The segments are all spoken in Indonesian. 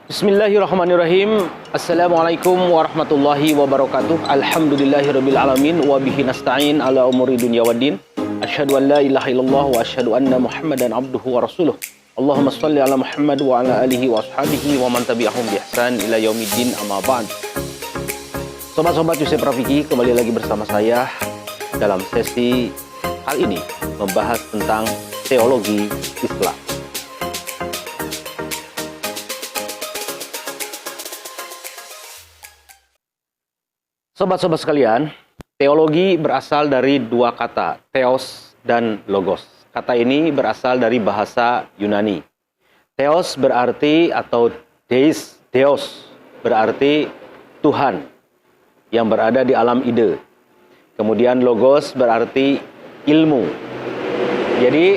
Bismillahirrahmanirrahim. Assalamualaikum warahmatullahi wabarakatuh. Alhamdulillahirabbil alamin wa bihi nasta'in ala umuri dunya waddin. Asyhadu an la ilaha illallah wa asyhadu anna Muhammadan abduhu wa rasuluh. Allahumma shalli ala Muhammad wa ala alihi wa ashabihi wa man tabi'ahum bi ihsan ila yaumiddin, amma ba'd. Sobat-sobat Yusuf Rafiki, kembali lagi bersama saya dalam sesi kali ini membahas tentang teologi Islam. Sobat-sobat sekalian, teologi berasal dari dua kata, theos dan logos. Kata ini berasal dari bahasa Yunani. Theos berarti atau Deus berarti Tuhan yang berada di alam ide. Kemudian logos berarti ilmu. Jadi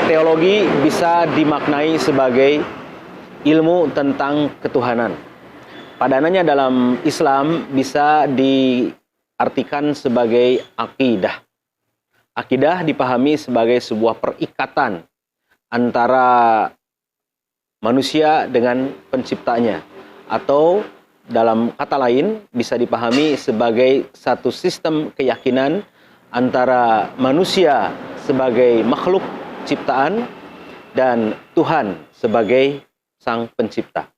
teologi bisa dimaknai sebagai ilmu tentang ketuhanan. Padanannya dalam Islam bisa diartikan sebagai akidah. Akidah dipahami sebagai sebuah perikatan antara manusia dengan penciptanya. Atau dalam kata lain bisa dipahami sebagai satu sistem keyakinan antara manusia sebagai makhluk ciptaan dan Tuhan sebagai sang pencipta.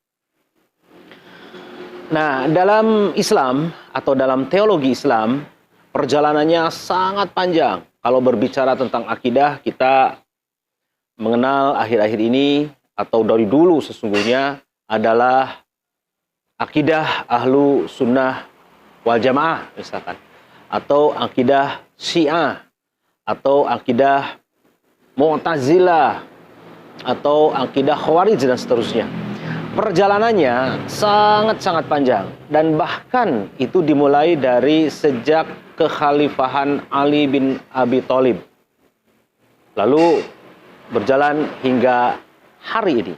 Nah, dalam Islam atau dalam teologi Islam, perjalanannya sangat panjang. Kalau berbicara tentang akidah, kita mengenal akhir-akhir ini atau dari dulu sesungguhnya adalah akidah ahlu sunnah wal jamaah misalkan. Atau akidah syiah, atau akidah mu'tazilah, atau akidah khawarij dan seterusnya. Perjalanannya sangat-sangat panjang dan bahkan itu dimulai dari sejak kekhalifahan Ali bin Abi Thalib. Lalu berjalan hingga hari ini.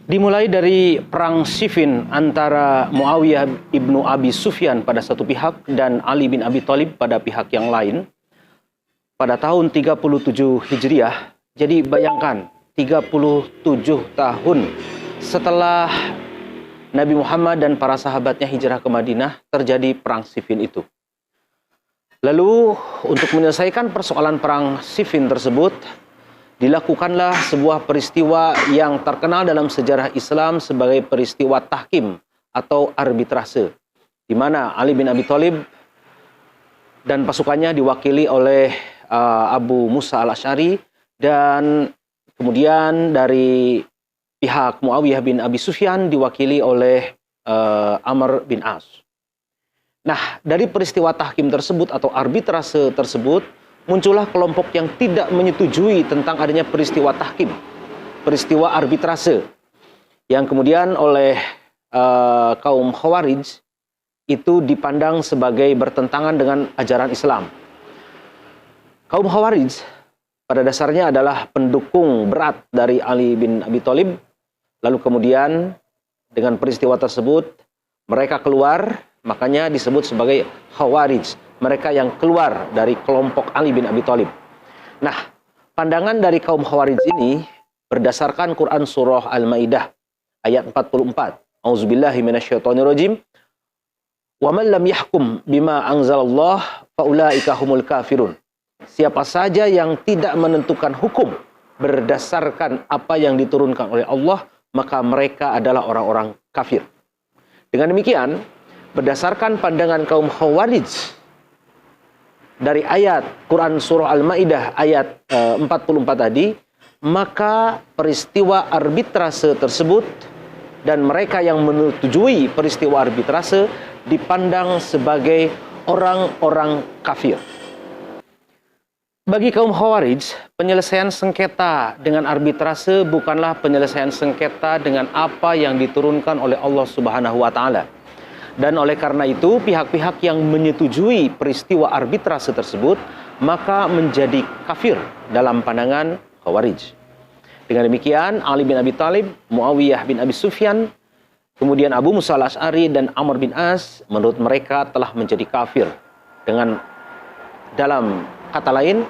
Dimulai dari perang Siffin antara Muawiyah ibnu Abi Sufyan pada satu pihak dan Ali bin Abi Thalib pada pihak yang lain pada tahun 37 Hijriah. Jadi bayangkan 37 tahun setelah Nabi Muhammad dan para sahabatnya hijrah ke Madinah terjadi perang Siffin itu. Lalu untuk menyelesaikan persoalan perang Siffin tersebut dilakukanlah sebuah peristiwa yang terkenal dalam sejarah Islam sebagai peristiwa tahkim atau arbitrase, di mana Ali bin Abi Thalib dan pasukannya diwakili oleh Abu Musa al-Asy'ari dan kemudian dari pihak Muawiyah bin Abi Sufyan diwakili oleh Amr bin As. Nah, dari peristiwa tahkim tersebut atau arbitrase tersebut, muncullah kelompok yang tidak menyetujui tentang adanya peristiwa tahkim, peristiwa arbitrase, yang kemudian oleh kaum Khawarij itu dipandang sebagai bertentangan dengan ajaran Islam. Kaum Khawarij pada dasarnya adalah pendukung berat dari Ali bin Abi Thalib. Lalu kemudian dengan peristiwa tersebut mereka keluar, makanya disebut sebagai Khawarij. Mereka yang keluar dari kelompok Ali bin Abi Thalib. Nah, pandangan dari kaum Khawarij ini berdasarkan Quran surah Al-Maidah ayat 44. Auzubillahi minasyaitonirrajim. Wa man lam yahkum bima anzalallah faulaika humul kafirun. Siapa saja yang tidak menentukan hukum berdasarkan apa yang diturunkan oleh Allah, maka mereka adalah orang-orang kafir. Dengan demikian, berdasarkan pandangan kaum Khawarij dari ayat Quran surah Al-Maidah ayat 44 tadi, maka peristiwa arbitrase tersebut dan mereka yang menyetujui peristiwa arbitrase dipandang sebagai orang-orang kafir. Bagi kaum Khawarij, penyelesaian sengketa dengan arbitrase bukanlah penyelesaian sengketa dengan apa yang diturunkan oleh Allah Subhanahu wa taala. Dan oleh karena itu, pihak-pihak yang menyetujui peristiwa arbitrase tersebut maka menjadi kafir dalam pandangan Khawarij. Dengan demikian, Ali bin Abi Thalib, Muawiyah bin Abi Sufyan, kemudian Abu Musa al-Asy'ari dan Amr bin As, menurut mereka telah menjadi kafir. Dengan dalam kata lain,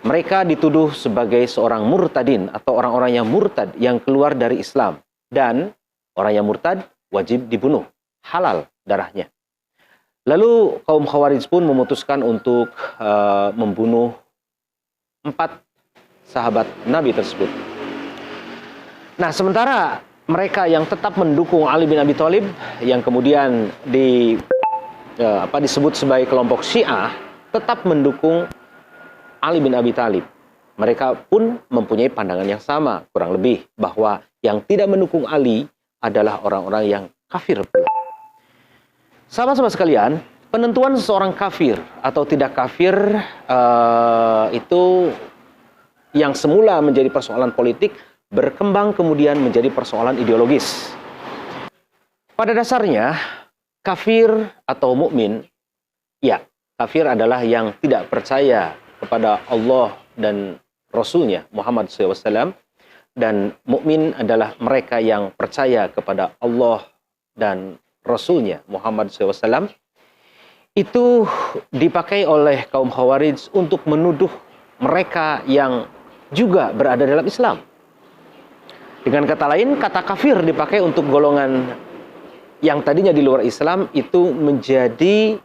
mereka dituduh sebagai seorang murtadin atau orang-orang yang murtad yang keluar dari Islam. dan orang yang murtad wajib dibunuh, halal darahnya. Lalu kaum Khawarij pun memutuskan untuk membunuh 4 sahabat Nabi tersebut. Nah, sementara mereka yang tetap mendukung Ali bin Abi Thalib, yang kemudian disebut sebagai kelompok Syiah, tetap mendukung Ali bin Abi Thalib. Mereka pun mempunyai pandangan yang sama, kurang lebih, bahwa yang tidak mendukung Ali adalah orang-orang yang kafir. Sahabat-sahabat sekalian, penentuan seseorang kafir atau tidak kafir itu yang semula menjadi persoalan politik berkembang kemudian menjadi persoalan ideologis. Pada dasarnya, kafir atau mukmin, ya, kafir adalah yang tidak percaya kepada Allah dan Rasulnya Muhammad SAW, dan mukmin adalah mereka yang percaya kepada Allah dan Rasulnya Muhammad SAW. Itu dipakai oleh kaum Khawarij untuk menuduh mereka yang juga berada dalam Islam. Dengan kata lain, kata kafir dipakai untuk golongan yang tadinya di luar Islam, itu menjadi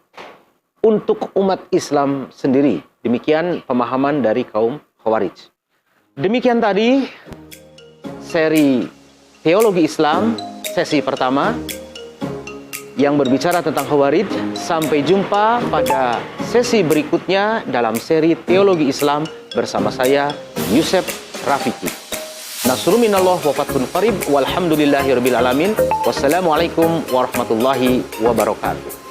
untuk umat Islam sendiri. Demikian pemahaman dari kaum Khawarij. Demikian tadi seri Teologi Islam sesi pertama yang berbicara tentang Khawarij. Sampai jumpa pada sesi berikutnya dalam seri Teologi Islam bersama saya, Yusef Rafiki. Nasrun minallah wa fathun qarib walhamdulillahirabbil alamin. Wassalamualaikum warahmatullahi wabarakatuh.